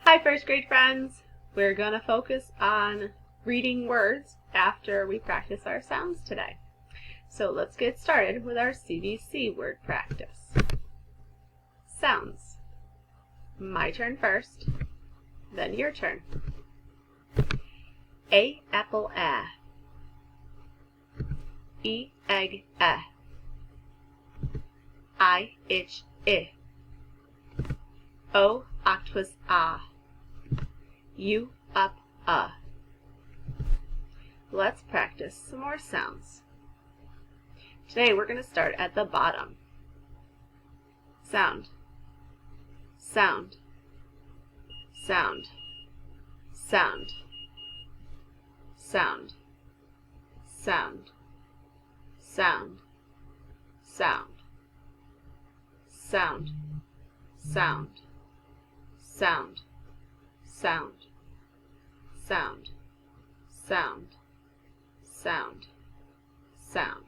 Hi first grade friends! We're going to focus on reading words after we practice our sounds today. So let's get started with our CVC word practice. Sounds. My turn first, then your turn. A apple a. E egg e. I itch I. O octopus ah. U up Let's practice some more sounds. Today we're going to start at the bottom. Sound, sound, sound, sound, sound, sound, sound, sound, sound, sound, sound, sound, sound, sound, sound, sound.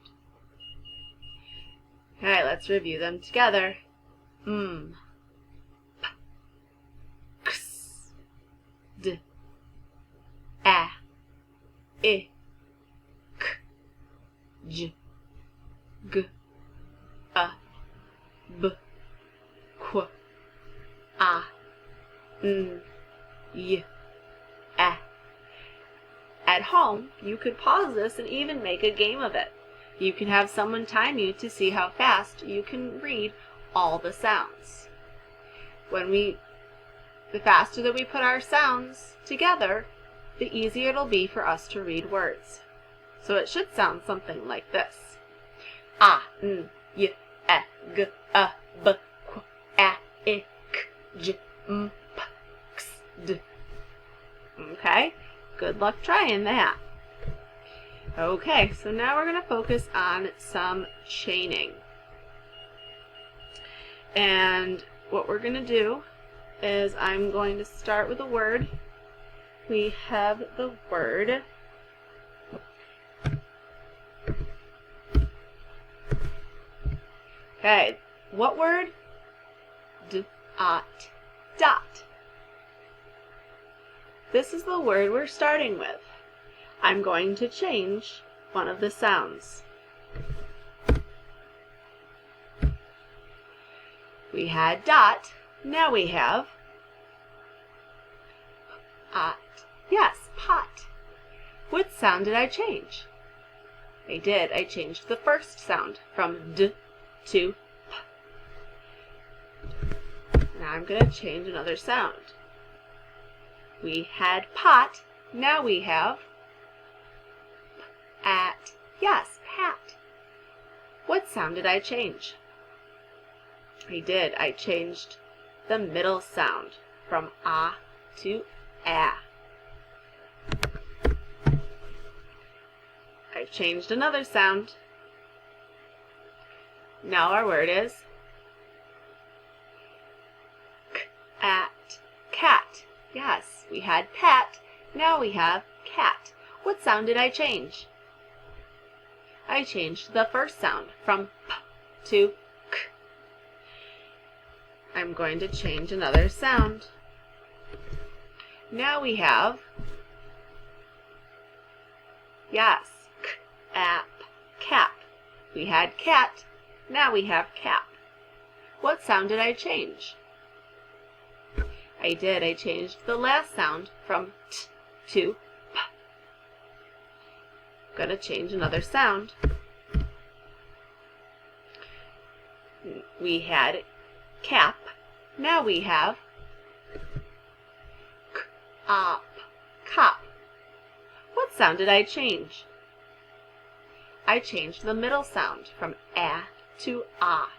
Alright, let's review them together. P, X, D, A, I, K, J, G, A, B, Q, A, N, Y, A. At home, you could pause this and even make a game of it. You can have someone time you to see how fast you can read all the sounds. The faster that we put our sounds together, the easier it'll be for us to read words. So it should sound something like this. A, N, Y, E, G, A, B, Q, A, I, K, J, M, P, X, D. Okay? Good luck trying that. Okay, so now we're going to focus on some chaining. And what we're going to do is I'm going to start with a word. We have the word okay, what word? Dot. This is the word we're starting with. I'm going to change one of the sounds. We had dot, now we have ot. Yes, pot. What sound did I change? I did. I changed the first sound from D to P. Now I'm going to change another sound. We had pot, now we have at. Yes, pat. What sound did I change? I did. I changed the middle sound from ah to a. I've changed another sound. Now our word is cat. Yes, we had pat, now we have cat. What sound did I change? I changed the first sound from p to k. I'm going to change another sound. Now we have, yes, cap. We had cat, now we have cap. What sound did I change? I did. I changed the last sound from t to p. I'm going to change another sound. We had cap. Now we have cop. What sound did I change? I changed the middle sound from a to ah.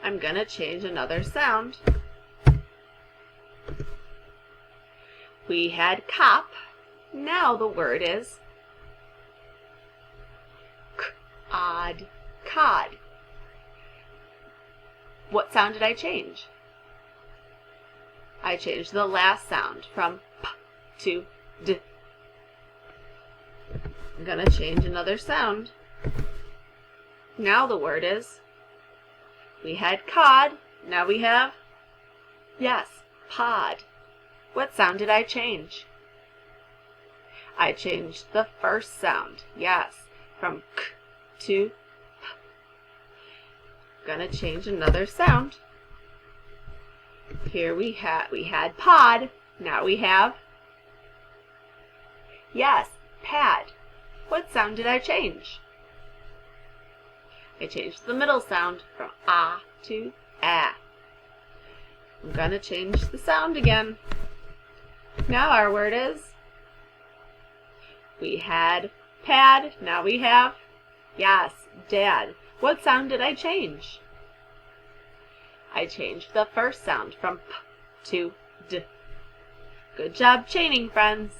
I'm going to change another sound. We had cop. Now the word is cod. What sound did I change? I changed the last sound from p to d. I'm going to change another sound. Now the word is, we had cod, now we have, yes, pod. What sound did I change? I changed the first sound, yes, from k to p. Gonna change another sound. Here we had pod, now we have, yes, pad. What sound did I change? I changed the middle sound from ah to ah. I'm gonna change the sound again. Now our word is, we had pad, now we have, yes, dad. What sound did I change? I changed the first sound from p to d. Good job chaining, friends.